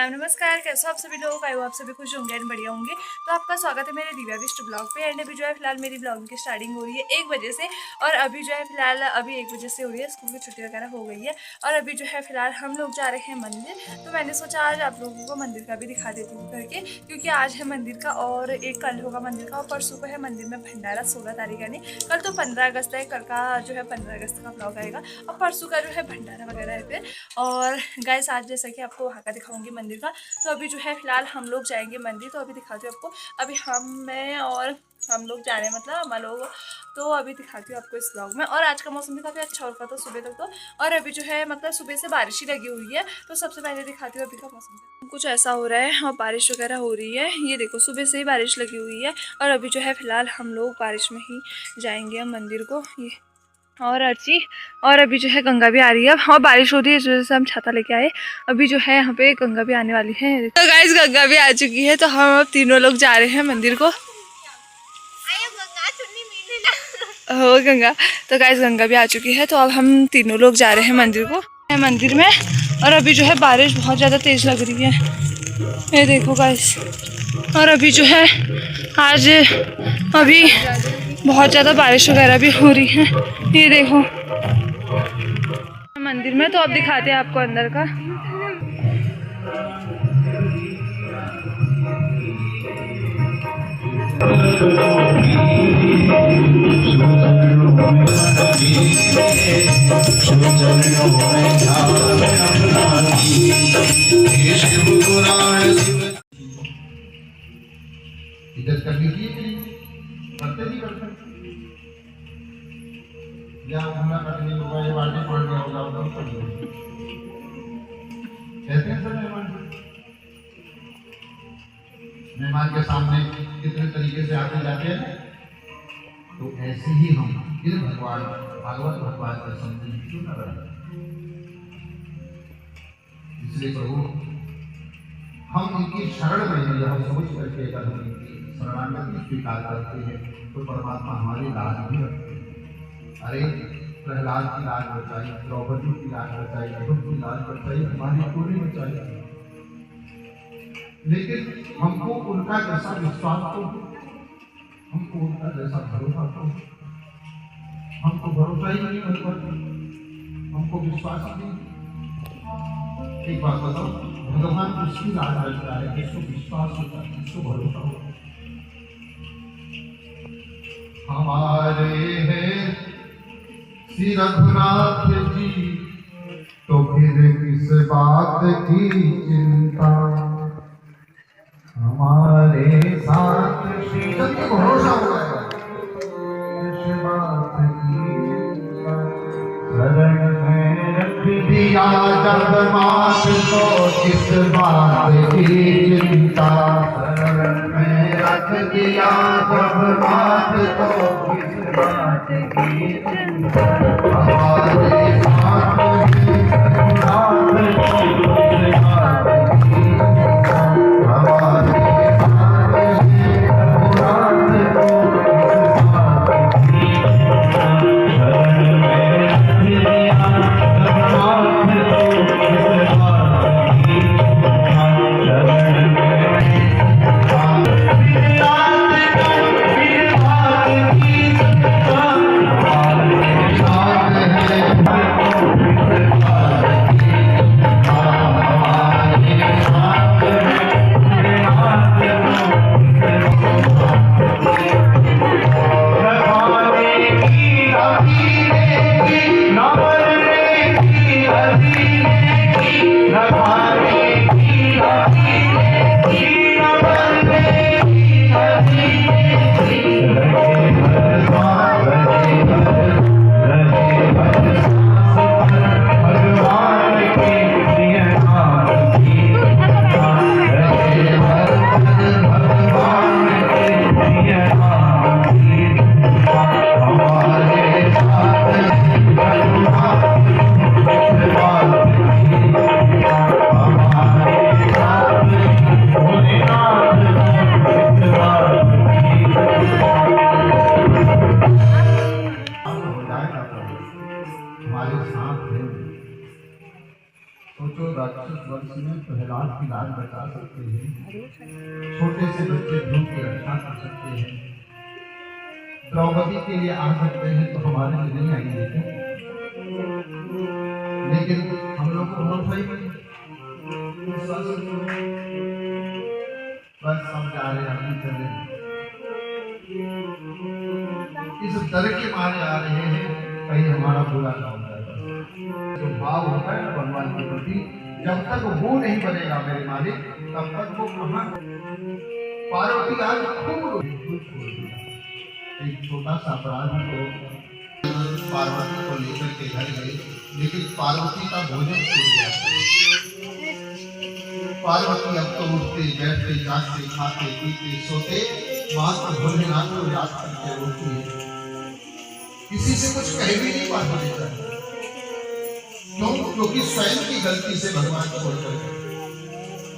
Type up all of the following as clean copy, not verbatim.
सलाम नमस्कार, कैसे हो आप सभी लोग। आए हो आप सभी खुश होंगे एंड बढ़िया होंगे। तो आपका स्वागत है मेरे दिव्या विष्ट ब्लॉग पे। एंड अभी जो है फिलहाल मेरी ब्लॉगिंग की स्टार्टिंग हो रही है 1 बजे से। और अभी जो है फिलहाल अभी 1 बजे से हो रही है, स्कूल की छुट्टी वगैरह हो गई है। और अभी जो है फिलहाल हम लोग जा रहे हैं मंदिर। तो मैंने सोचा आज आप लोगों को मंदिर का भी दिखा देती हूँ करके, क्योंकि आज है मंदिर का और एक कल होगा मंदिर का और परसों को है मंदिर में भंडारा 16 तारीख यानी कल तो 15 अगस्त है। कल का जो है 15 अगस्त का ब्लॉग आएगा और परसों का जो है भंडारा वगैरह है फिर। और गाइस आज जैसा कि आपको वहाँ का दिखाऊंगी मंदिर का। तो अभी जो है फिलहाल हम लोग जाएंगे मंदिर, तो अभी दिखाती हूँ आपको। अभी मैं और हम लोग जा रहे हैं, मतलब हम लोग। तो अभी दिखाती हूँ आपको इस ब्लॉग में। और आज का मौसम भी काफ़ी अच्छा होगा तो सुबह तक तो। और अभी जो है मतलब सुबह से बारिश ही लगी हुई है। तो सबसे पहले दिखाती हूँ अभी का मौसम कुछ ऐसा हो रहा है और बारिश वगैरह हो रही है। ये देखो सुबह से ही बारिश लगी हुई है। और अभी जो है फिलहाल हम लोग बारिश में ही जाएंगे मंदिर को। ये और अर्ची और अभी जो है गंगा भी आ रही है और बारिश हो रही है, इस वजह से हम छाता लेके आए। अभी जो है यहाँ पे गंगा भी आने वाली है। तो गाइस गंगा भी आ चुकी है, तो हम अब तीनों लोग जा रहे हैं मंदिर को। हो गंगा। तो गाइस गंगा भी आ चुकी है, तो अब हम तीनों लोग जा रहे हैं मंदिर को मंदिर में। और अभी जो है बारिश बहुत ज़्यादा तेज़ लग रही है, ये देखो गाइस। और अभी जो है आज अभी बहुत ज़्यादा बारिश वगैरह भी हो रही है, ये देखो मंदिर में। तो अब दिखाते हैं आपको अंदर का। इधर कर लीजिए, करते नहीं करते या घूमना करने होगा, ये बाल्टी पड़ गया होगा उधर पड़ गया कहते हैं सर। मेहमान के सामने कितने तरीके से आते जाते हैं, तो ऐसे ही हम फिर भगवान भागवत भगवान का संबंध क्यों न रहे। इसलिए प्रभु हम उनकी शरण में यह सोच करके अगर हम उनकी शरणागति स्वीकार करते हैं तो परमात्मा हमारी लाज भी रखते हैं। अरे प्रहलाद की लाज बचाई, द्रौपदी की लाज बचाई, अर्जुन की लाज बचाई, हमारी पूरी बचाई। लेकिन हमको उनका जैसा विश्वास तो, हमको उनका जैसा भरोसा तो, हमको भरोसा ही नहीं उन पर, हमको विश्वास ही नहीं। एक बात बताओ, भगवान उसकी लाज रखता है जिसको विश्वास होता है, जिसको भरोसा होता है। हमारे हैं श्री रघुनाथ जी, तो फिर किस बात की चिंता। हमारे साथ श्री रघु भरोसा हुआ है, किस बात की चिंता। शरण में रख दिया जब मात तो किस बात की चिंता। शरण में रख दिया जब मात तो किस बात की चिंता। हमारे साथ छोटे से बच्चे ध्रुव की रक्षा कर सकते हैं, द्रौपदी के लिए आ सकते हैं, तो हमारे लिए नहीं आएंगे क्या? लेकिन हम लोग को भरोसा ही नहीं, बस हम जा रहे हैं, हम चले इस डर के मारे आ रहे हैं कहीं हमारा बुरा ना हो जाए। जो भाव होता है ना भगवान के प्रति, जब तक वो नहीं बनेगा मेरे मालिक, तब तक वो कहाँ। पार्वती आज खूब एक छोटा सा अपराध को पार्वती को लेकर के घर गए, लेकिन पार्वती का भोजन छूट गया। पार्वती अब तो उठते बैठते जागते खाते पीते सोते मात्र भोलेनाथ को याद करके रोती है, किसी से कुछ कह भी नहीं पाती है। क्यों? क्योंकि स्वयं की गलती से भगवान को छोड़ कर।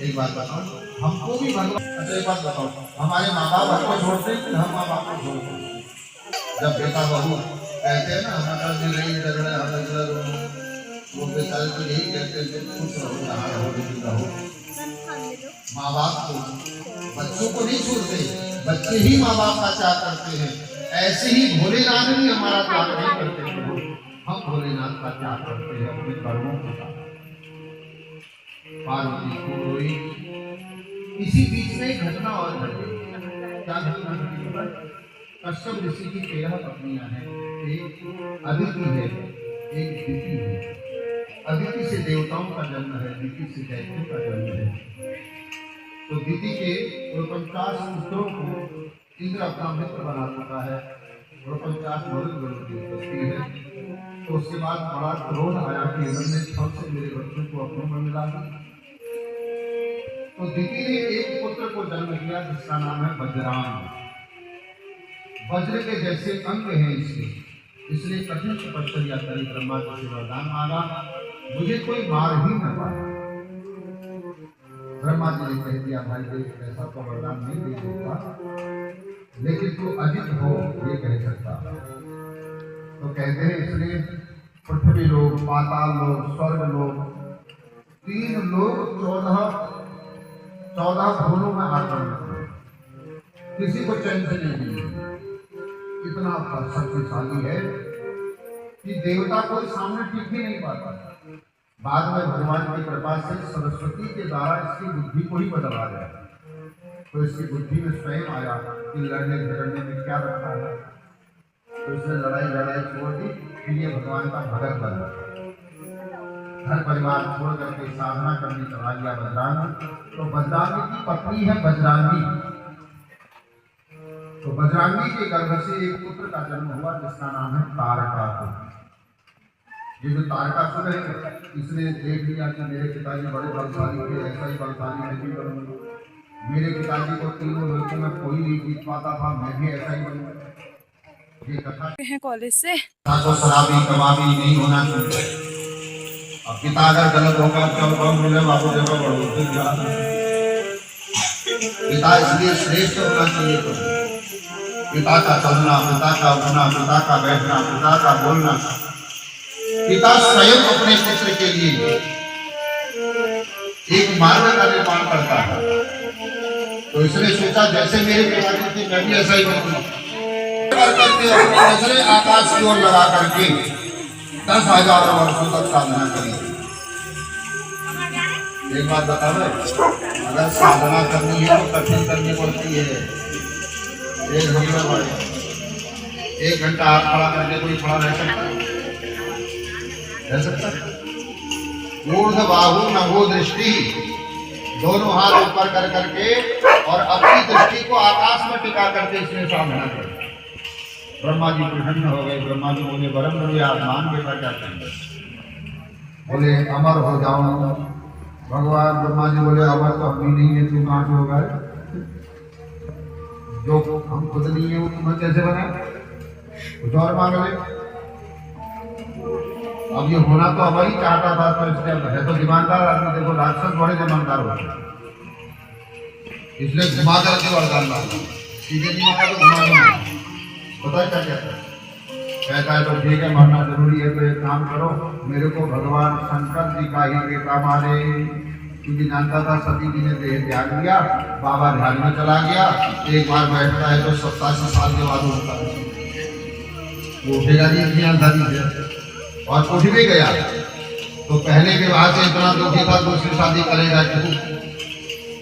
एक बात बताओ, हमको भी भगवान, अच्छा एक बात बताओ, हमारे माँ बाप हमको छोड़ते हैं कि हम माँ बाप को छोड़ते हैं? जब बेटा बहू कहते हैं ना हमारा दिल नहीं लग रहा है, हमें वो बेचारे तो यही कहते हैं खुश रहो, जहाँ रहो लेकिन रहो। माँ बाप को, बच्चों को नहीं छोड़ते, बच्चे ही माँ बाप का त्याग करते हैं। ऐसे ही भोलेनाथ भी हमारा त्याग नहीं करते हैं, हम भोलेनाथ का त्याग करते हैं अपने कर्मों के साथ। पार्वती को रोई। इसी बीच में एक घटना और घटी। क्या घटना घटी? कश्यप ऋषि की 13 पत्नियां हैं, एक अदिति है, एक दिति है। अदिति से देवताओं का जन्म है, दिति से दैत्यों का जन्म है। तो दिति के 49 पुत्रों को इंद्र अपना मित्र बना चुका है, 49 मरुद की है। तो उसके बाद बड़ा क्रोध आया कि इंद्र ने छल से मेरे बच्चों को अपने में मिला दिया। तो दिति ने एक पुत्र को जन्म दिया जिसका नाम है वज्रांग। वज्र के जैसे अंग हैं इसके, इसलिए कठिन तपस्या करी, ब्रह्मा जी से वरदान मांगा, मुझे कोई मार ही न पाए। ब्रह्मा जी ने कह दिया भाई देख ऐसा तो वरदान नहीं दे सकता, लेकिन तू अजित हो ये कह सकता। तो कहते हैं इसलिए पृथ्वी लोग, पाताल लोग, स्वर्ग लोग, 3 लोग 14 भूलों में आकर किसी को चैन से नहीं मिली। इतना शक्तिशाली है कि देवता को सामने टिक भी नहीं पाता। बाद में भगवान की कृपा से सरस्वती के द्वारा इसकी बुद्धि को ही बदला गया। तो इसकी बुद्धि में स्वयं आया कि लड़ने झगड़ने में क्या रखा है, तो इसने लड़ाई छोड़ दी, फिर ये भगवान का भगत बना। घर परिवार छोड़ करके साधना करने चला गया बजरंगी। तो बजरंगी की पत्नी है बजरंगी। तो बजरंगी के गर्भ से एक पुत्र का जन्म हुआ जिसका नाम है तारकासुर। ये जो तारकासुर है इसने देख लिया कि मेरे पिताजी बड़े बलशाली थे, ऐसा ही बलशाली मैं भी बनूंगा। मेरे पिताजी को 3 लोगों में कोई नहीं जीत पाता था, मैं भी ऐसा ही बनूंगा। ये कथा है कॉलेज से। तो शराबी कबाबी नहीं होना चाहिए। अब पिता अगर गलत होगा तो मिले बाबू जगह बढ़ोतरी। पिता इसलिए श्रेष्ठ होना चाहिए। तो पिता का चलना, पिता का उठना, पिता का बैठना, पिता का बोलना, पिता स्वयं अपने पुत्र के लिए एक मार्ग का निर्माण करता है। तो इसने सोचा जैसे मेरे पिताजी थे मैं भी ऐसा ही बनूंगा। करके अपनी नजरें आकाश की ओर लगा करके 10,000 वर्षों तक साधना करी। एक बात बता रहे, अगर साधना करनी है तो कठिन करनी पड़ती है। 1 घंटा हाथ खड़ा करके कोई खड़ा रह सकता है? ऊर्ध्व बाहु नभो दृष्टि, दोनों हाथ ऊपर कर करके और अपनी दृष्टि को आकाश में टिका करके इसने साधना कर। ब्रह्मा जी प्रसन्न हो गए। ब्रह्मा जी बोले वरम रवि आसमान बेटा क्या करेंगे? बोले अमर हो जाऊं। भगवान ब्रह्मा जी बोले अमर तो हम नहीं है, तू कहाँ से होगा? जो हम खुद नहीं है वो तुम्हें कैसे बना? कुछ और मांग ले। अब ये होना तो अब ही चाहता था, तो इसलिए है तो ईमानदार आदमी। देखो राक्षस बड़े ईमानदार होते हैं, इसलिए घुमा करके वरदान मांगा। सीधे नहीं मांगा तो घुमा के पता है क्या कहता है? कहता है तो ठीक है मरना जरूरी है, तो एक काम करो, मेरे को भगवान शंकर जी का ही बेटा मारे। क्योंकि जानता था सती जी ने देह त्याग दिया, बाबा ध्यान में चला गया। एक बार बैठता है तो 87 साल के बाद उठता है, वो उठेगा नहीं इतनी अंधारी से, और उठ भी गया तो पहले विवाह से इतना दुखी था, दूसरी शादी करेगा क्यों?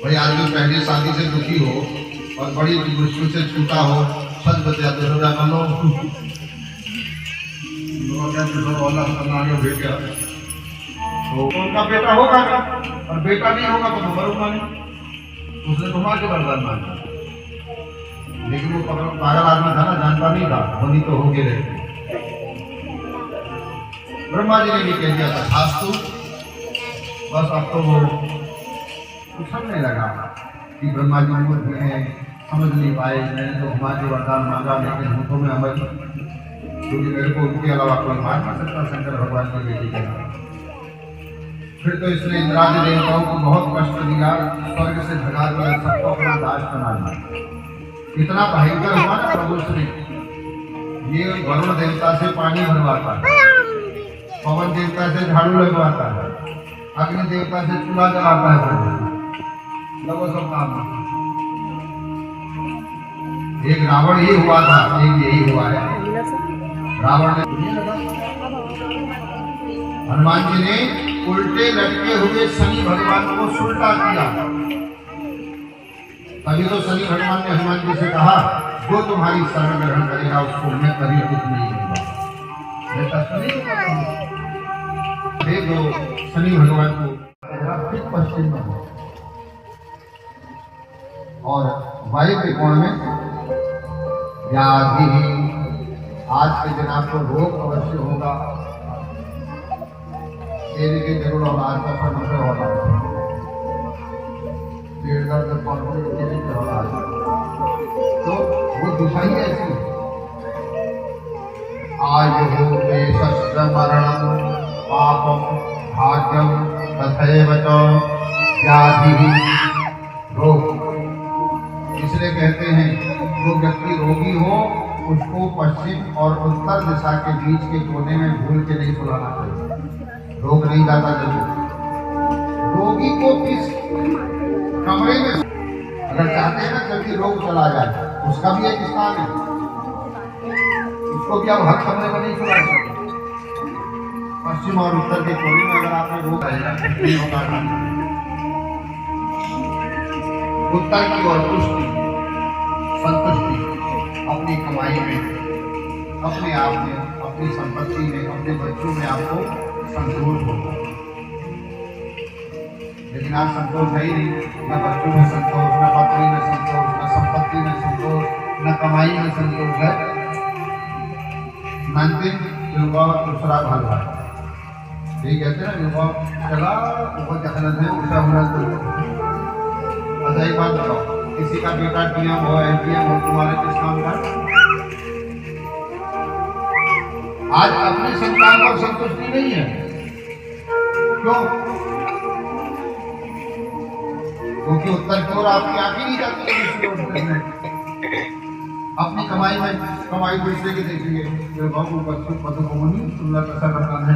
भाई आदमी पहली शादी से दुखी हो और बड़ी मुश्किल से छूटा हो, सच बता दो कर लो बेटा, तो उनका बेटा होगा और बेटा नहीं होगा तो मरूंगा नहीं, उसने घुमा के वरदान मांगा। लेकिन वो पागल आदमी था ना, जानता नहीं था, होनी तो हो गए। ब्रह्मा जी ने भी कह दिया था खास तो बस अब तो वो समझने लगा कि ब्रह्मा जी मूर्ख हैं, समझ नहीं पाए। मैंने तो घुमा के वरदान मांगा, लेकिन हमको में अमल, क्योंकि मेरे को उनके अलावा कोई मार नहीं सकता शंकर भगवान की बेटी के नाम। फिर तो इसने इंद्रादि देवताओं को बहुत कष्ट दिया, स्वर्ग से भगा दिया, सबको अपना दास बना दिया। इतना भयंकर हुआ ना प्रभु श्री, ये वरुण देवता से पानी भरवाता है, पवन देवता से झाड़ू लगवाता है, अग्नि देवता से चूल्हा जलाता है, लगो सब काम। एक रावण ही हुआ था, एक यही हुआ है। रावण ने हनुमान जी ने उल्टे लटके हुए शनि भगवान को सुलटा किया। तभी तो शनि भगवान ने हनुमान जी से कहा, जो तुम्हारी शरण ग्रहण करेगा उसको मैं कभी दुख नहीं दूंगा। जो शनि भगवान को ठीक पश्चिम में और वायु के कोण में व्याधि, आज के दिन आपको रोग अवश्य होगा, तेरे के जरूर होगा, आज का समस्या होगा, पेट दर्द होगा, तो वो दिशा ही ऐसी है। आज हो शस्त्र मरण पापम भाग्यम तथैव च व्याधि रोग। इसलिए कहते हैं जो व्यक्ति रोगी हो उसको पश्चिम और उत्तर दिशा के बीच के कोने में भूल के नहीं सुलाना चाहिए, रोग नहीं जाता जरूर। रोगी को किस कमरे में अगर चाहते हैं ना जल्दी रोग चला जाए, उसका भी एक स्थान है, उसको भी आप हर कमरे में नहीं सुला सकते। पश्चिम और उत्तर के कोने में अगर आपने रोग आएगा, उत्तर की ओर पुष्टि, संतुष्टि, अपनी कमाई में, अपने आप में, अपनी संपत्ति में, अपने बच्चों में आपको संतोष होगा। लेकिन आज संतोष है ही नहीं, न बच्चों में संतोष, न पत्नी में संतोष, न संपत्ति में संतोष, न कमाई में संतोष है। अंतिम युवा दूसरा भाग है, यही कहते हैं युवा चला ऊपर जहनत है उठा हुआ। अच्छा एक बात बताओ, किसी का बेटा डीएम हो, एमपीएम हो, तुम्हारे किस काम का? आज अपनी संतान पर संतुष्टि नहीं है, क्यों? क्योंकि उत्तर की ओर आपकी आंखें नहीं जाती है। अपनी कमाई में कमाई दूसरे की देखेंगे, बाबू बच्चों पद को नहीं सुंदर कैसा करता है,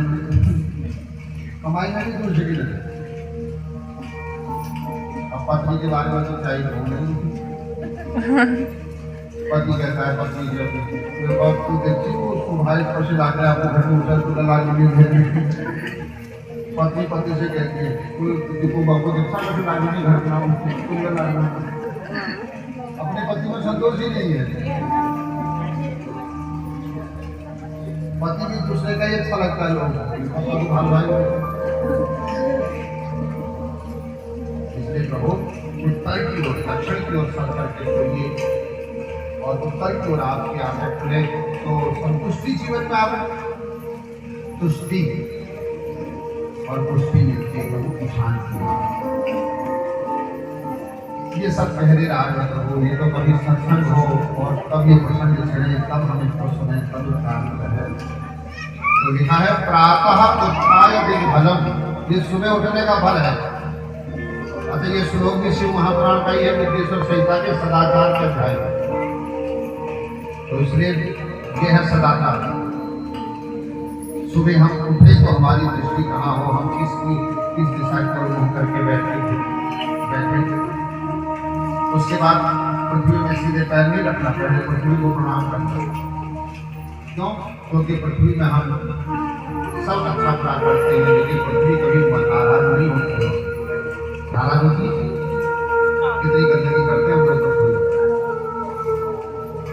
कमाई में नहीं दूसरे की देखेंगे। अब पत्नी के बारे में तो चाहिए पति कहता है, पत्नी तू देखती हो उसको भाई पैसे लाके आपको घर में उठा तो ला पत्नी पति से कहती है देखो बाबू देखा कैसे लागे घर में, अपने पति में संतोष ही नहीं है। पति भी दूसरे का ही अच्छा लगता है लोग भाई। इसलिए प्रभु उत्तर की ओर, दक्षिण की ओर सर करके चलिए और उत्तर की ओर आपके आंखें खुले तो संतुष्टि जीवन में आवे, तुष्टि और पुष्टि मिलती है, प्रभु की शांति। ये सब पहले राज है प्रभु, ये तो कभी सत्संग हो और तब ये प्रसंग चढ़े, तब हम इसको सुने, तब काम करें। तो लिखा है प्रातः उत्थाय दिन फलम, ये सुबह उठने का फल है। अच्छा ये श्लोक भी शिव महापुराण का ही है, विद्येश्वर संहिता के सदाचार के अध्याय। तो इसलिए ये है सदाचार। सुबह हम उठे तो हमारी दृष्टि कहाँ हो, हम किस दिशा की ओर मुंह करके बैठे थे। उसके बाद पृथ्वी में सीधे पैर नहीं रखना, पहले पृथ्वी को प्रणाम करना। क्यों? क्योंकि पृथ्वी में हम सब अच्छा प्राप्त करते हैं, लेकिन पृथ्वी कभी नाराज नहीं होती है। नाराज होती है, कितनी गंदगी करते हैं हम लोग पृथ्वी।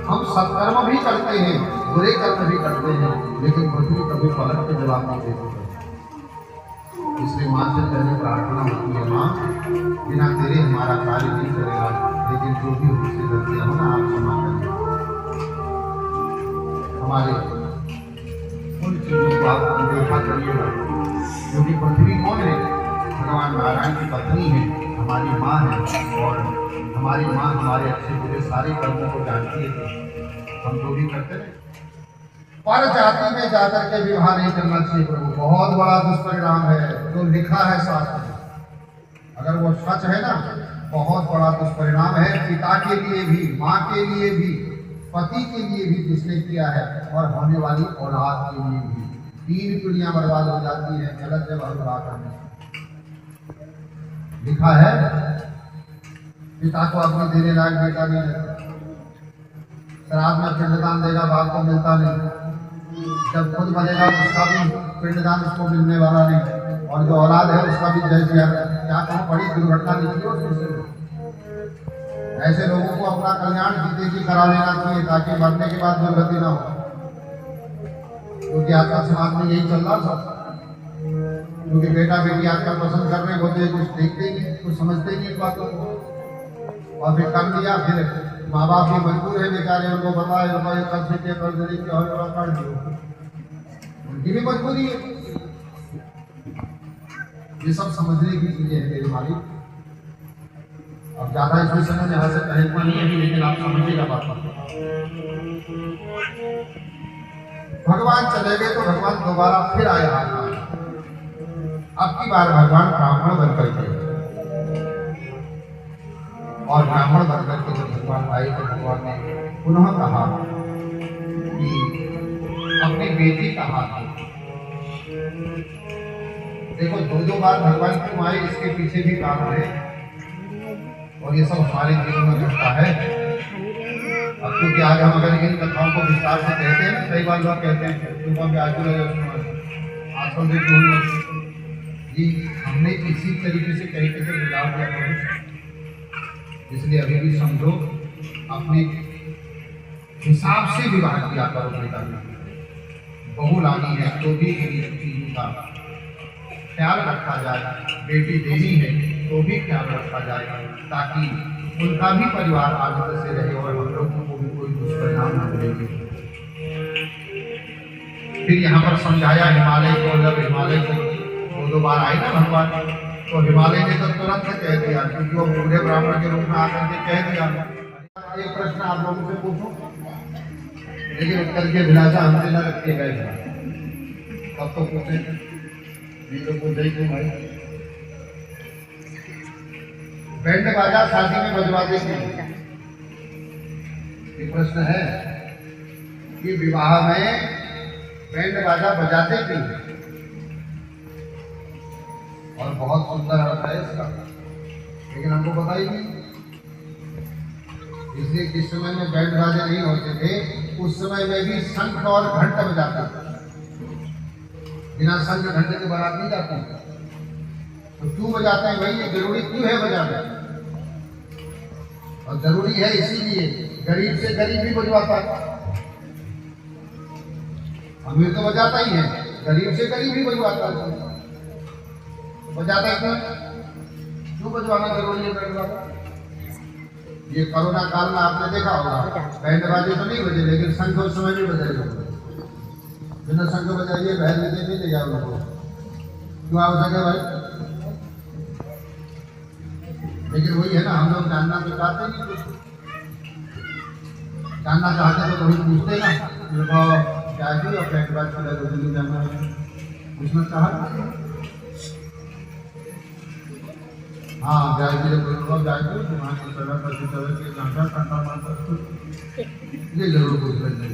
हम सत्कर्म भी करते हैं, बुरे कर्म भी करते हैं, लेकिन पृथ्वी कभी पलट के जवाब नहीं देती है। इसलिए माँ से पहले प्रार्थना होती है, माँ बिना तेरे हमारा कार्य नहीं चलेगा, लेकिन जो भी उससे गलतियां हो ना आप क्षमा करिए। हमारे उन चीजों को आप देखा करिएगा, क्योंकि पृथ्वी कौन है? भगवान नारायण की पत्नी है, हमारी माँ है, और हमारी माँ हमारे अच्छे बुरे सारे कर्मों को जानती है। हम जो भी करते हैं पर जाति में जाकर के विवाह नहीं करना चाहिए प्रभु, बहुत बड़ा दुष्परिणाम है जो लिखा है शास्त्र में। अगर वो सच है ना, बहुत बड़ा दुष्परिणाम है पिता के लिए भी, माँ के लिए भी, पति के लिए भी जिसने किया है, और होने वाली औलाद के लिए भी। 3 पीढ़ियां बर्बाद हो जाती है गलत जब विवाह करने से। लिखा है पिता को अपने देने लायक बेटा नहीं लगता, श्राद्ध में पिंडदान देगा बाप को मिलता नहीं, जब खुद बनेगा उसका भी पिंडदान उसको मिलने वाला नहीं, और जो औलाद है उसका भी जय जय। क्या कहूँ, बड़ी दुर्घटना निकली उससे। ऐसे लोगों को अपना कल्याण जीते जी करा लेना चाहिए, ताकि मरने के बाद दुर्गति ना हो। क्योंकि आजकल समाज में यही चल रहा सब, क्योंकि बेटा बेटी आजकल पसंद कर रहे होते, कुछ देखते ही नहीं, कुछ समझते ही नहीं इस बातों को, और फिर कर दिया। फिर माँ बाप भी मजबूर है बेचारे, उनको बताए रुपये कर्ज के कर्ज लेके और कर दियो, उनकी भी मजबूरी है। ये सब समझने की चीजें हैं मेरे मालिक। अब ज्यादा इसमें समझ यहाँ से कहीं पर नहीं है, लेकिन आप समझिएगा बात। भगवान चले गए तो भगवान दोबारा फिर आए हाथ में। अब की बार भगवान ब्राह्मण बनकर के, और ब्राह्मण बनकर के जब भगवान आए तो भगवान ने पुनः कहा कि अपनी बेटी का हाथ देखो। 2 बार भगवान क्यों आए, इसके पीछे भी कारण है, और ये सब हमारे जीवन में घटता है। अब क्योंकि आज हम अगर इन कथाओं को विस्तार से कहते हैं, कई बार लोग कहते हैं आजकल जी हमने इसी तरीके से तरीके से विलाप किया करो, इसलिए अभी भी समझो अपने हिसाब से विवाह किया करो। बेटा बहू लानी है तो भी चीजों का ख्याल रखा जाए, बेटी देनी है तो भी ख्याल रखा जाए, ताकि उनका भी परिवार आनंद से रहे और हम लोगों को भी कोई दुष्परिणाम न मिले। फिर यहाँ पर समझाया हिमालय को, जब हिमालय को 2 बार आए ना भगवान, तो हिमालय ने तो तुरंत कह दिया, क्योंकि वो बूढ़े ब्राह्मण के रूप में आकर के कह दिया। एक प्रश्न आप लोगों से पूछूं, लेकिन उत्तर की अभिलाषा हमसे न रखे गए, तब तो पूछे नहीं तो पूछे ही क्यों भाई। बैंड बाजा शादी में बजवाते क्यों? ये प्रश्न है कि विवाह में बैंड बाजा बजाते क्यों? और बहुत सुंदर अर्थ है इसका, लेकिन हमको पता ही नहीं। इसलिए जिस समय में बैंड बाजे नहीं होते थे, उस समय में भी शंख और घंट बजाते थे। बिना शंख घंट के बारात नहीं जाते, तो क्यों बजाते हैं भाई? ये जरूरी क्यों है बजाना? और जरूरी है इसीलिए गरीब से गरीब भी बजवाता है। अमीर तो बजाता ही है, गरीब से गरीब भी बजवाता है। बजाता है क्यों बजवाना जरूरी है? बैंड बाजा ये कोरोना काल में आपने देखा होगा, बैंड बाजे तो नहीं बजे, लेकिन शंख उस समय भी बजाए। बिना शंख बजाइए बहन लेते नहीं ले जाओ लोगों, क्यों आ सके भाई? लेकिन वही है ना, हम लोग जानना तो चाहते नहीं, कुछ जानना चाहते तो कभी पूछते ना, क्या जी और बैंड बाज दिल्ली जाना है, पूछना चाह। हाँ जाएगी, जब जाएगी तुम्हारी सड़क पर के घंटा घंटा मार ये जरूर पूछ लेंगे।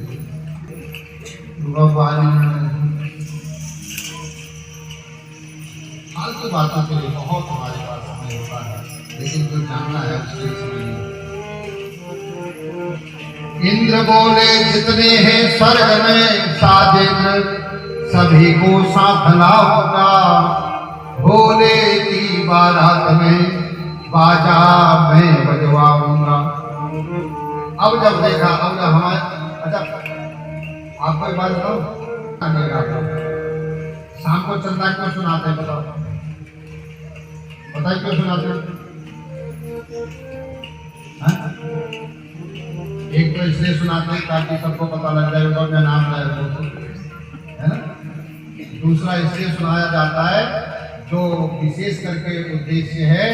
फालतू बाकी बातों के लिए बहुत हमारे पास समय होता है, लेकिन जो जानना है उसके लिए समय नहीं। इंद्र बोले जितने हैं स्वर्ग में साजेंद्र, सभी को साथ लाऊंगा, भोले की बारात में बाजा मैं बजवाऊंगा। अब जब देखा, अब जब हमारे, अच्छा आपको एक बात बताओ, शाम को चंदा क्यों सुनाते हैं बताओ, बताइए क्यों सुनाते हैं? एक तो इसलिए सुनाते हैं ताकि सबको पता लग जाए उधर में नाम लाए, है ना। दूसरा इसलिए सुनाया जाता है जो विशेष करके उद्देश्य है,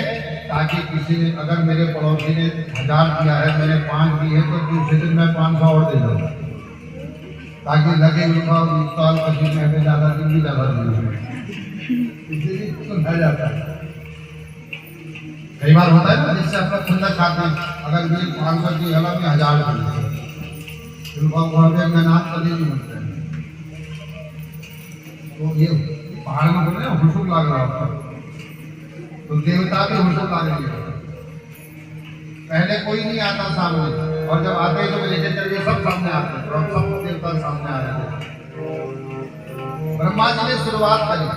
ताकि किसी ने, अगर मेरे पड़ोसी ने 1000 दिया है, मैंने 5 दी है, तो दूसरे दिन मैं 500 और दे दूँगा, ताकि लगे उनका साल पच्चीस में हमें ज़्यादा दिन भी ज़्यादा इसलिए सुनाया जाता है। कई बार होता है ना, जिससे आप लोग खुंदा खाते हैं, अगर मेरी 500 की गला में 1000 दी, मैं नाम कभी नहीं बनता है। तो ये पहाड़ में बोले हुसुक लाग रहा होता, तो देवता भी हुसुक लाग रही है। पहले कोई नहीं आता सामने, और जब आते हैं तो लेके चलिए सब सामने आते हैं, और सब देवता सामने आ जाते हैं। ब्रह्मा जी ने शुरुआत करी,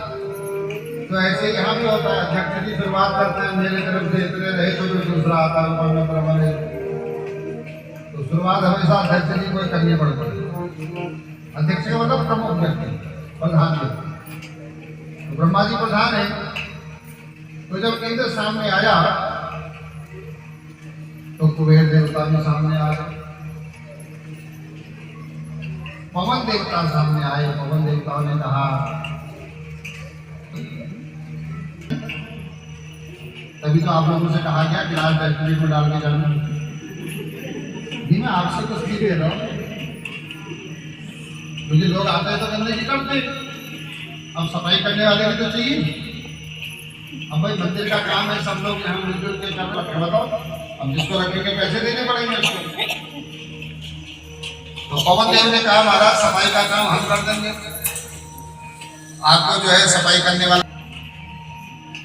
तो ऐसे यहाँ भी होता है, अध्यक्ष जी शुरुआत करते हैं, मेरे तरफ से इतने रहे तो जो दूसरा आता है ऊपर में ब्रह्मा ने, तो शुरुआत हमेशा अध्यक्ष जी को करनी पड़ती है। अध्यक्ष का मतलब प्रमुख व्यक्ति, प्रधान व्यक्ति। तो ब्रह्मा जी प्रधान है, तो जब इंद्र सामने आया तो कुबेर देवता भी सामने आ गए, पवन देवता सामने आए। पवन देवताओं ने कहा, तभी तो आप लोगों से कहा गया गिलास डस्टबिन में डाल के जाना। मैं आपसे तो सीधे रहा हूं, मुझे लोग आते हैं तो गंदगी करते, अब सफाई करने वाले भी तो चाहिए। अब भाई मंदिर का काम है, सब लोग यहाँ मिलजुल के कर रखे, बताओ अब जिसको रखेंगे पैसे देने पड़ेंगे उसको। तो पवन देव ने कहा महाराज सफाई का काम हम कर देंगे, आपको जो है सफाई करने वाला।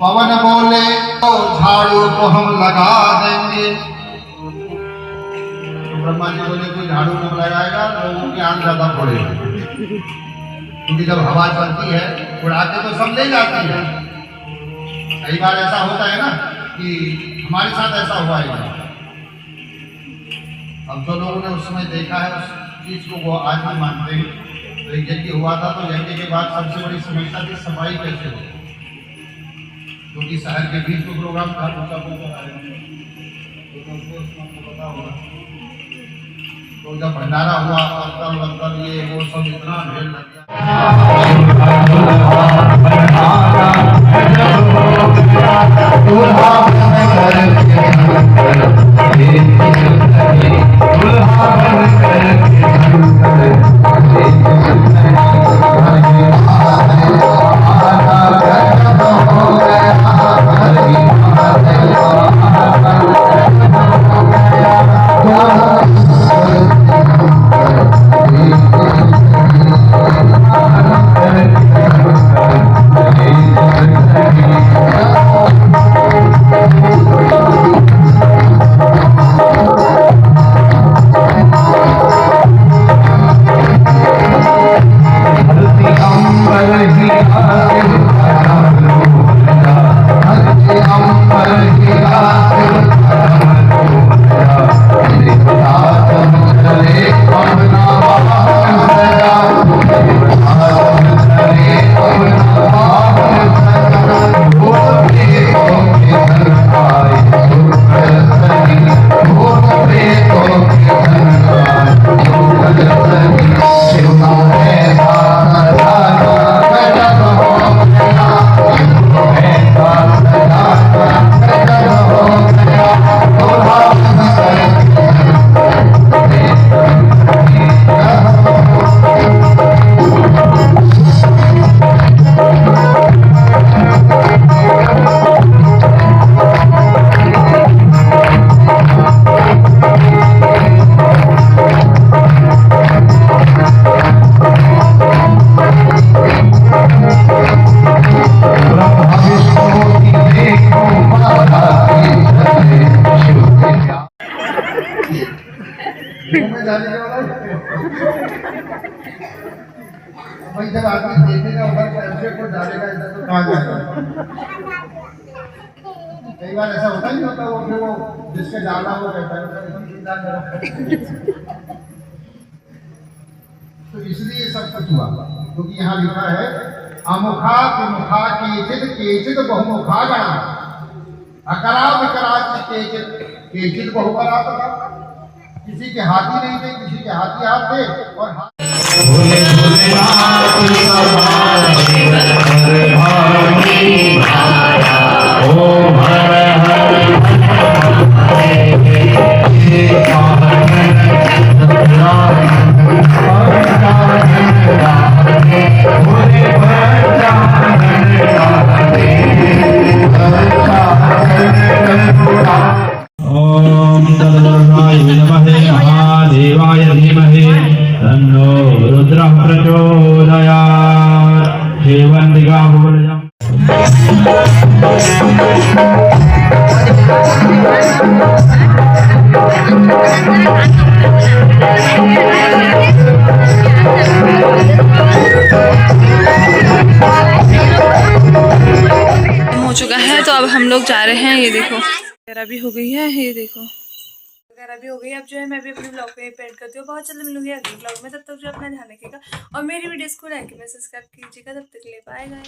पवन बोले तो झाड़ू को हम लगा देंगे। तो ब्रह्मा जी बोले कोई झाड़ू नहीं लगाएगा, लोगों की आंख ज्यादा फोड़ेगी, क्योंकि जब हवा चलती है उड़ा के तो सब ले जाती है। कई बार ऐसा होता है ना कि हमारे साथ ऐसा हुआ है। अब जो लोगों ने उस समय देखा है उस चीज को वो आज भी मानते हैं। तो एक यज्ञ हुआ था, तो यज्ञ के बाद सबसे बड़ी समस्या थी सफाई कैसे हो, क्योंकि शहर के बीच में प्रोग्राम था, पता होगा। तो जब भंडारा हुआ मतलब ये वो सब इतना भीड़ लग मुंह में जाने के वाला भाई जब आदमी देखेगा उधर पैसे को डालेगा इधर तो कहाँ जाएगा। कई बार ऐसा होता नहीं होता वो फिर वो जिसके डाला वो कहता है तो इसलिए सब कुछ हुआ क्योंकि यहाँ लिखा है अमुखा मुखा केचित बहुमुखा गणा अकरा विकरा केचित बहुकरा तथा किसी के हाथी नहीं थे किसी के हाथी हाथ थे और ओम तद्ब्रह्माय विद्महे महादेवाय धीमहि तन्नो रुद्रः प्रचोदयात् हेवन्दिका भुवनजम् हो चुका है तो अब हम लोग जा रहे हैं। ये देखो वगैरह भी हो गई है, ये देखो वगैरह भी हो गई। अब जो है मैं भी अपने ब्लॉग पे पेंट करती हूँ। बहुत जल्द मिलूंगी अगले ब्लॉग में, तब तक जो अपना ध्यान रखिएगा और मेरी वीडियोस को लाइक में सब्सक्राइब कीजिएगा। तब तक के लिए बाय बाय।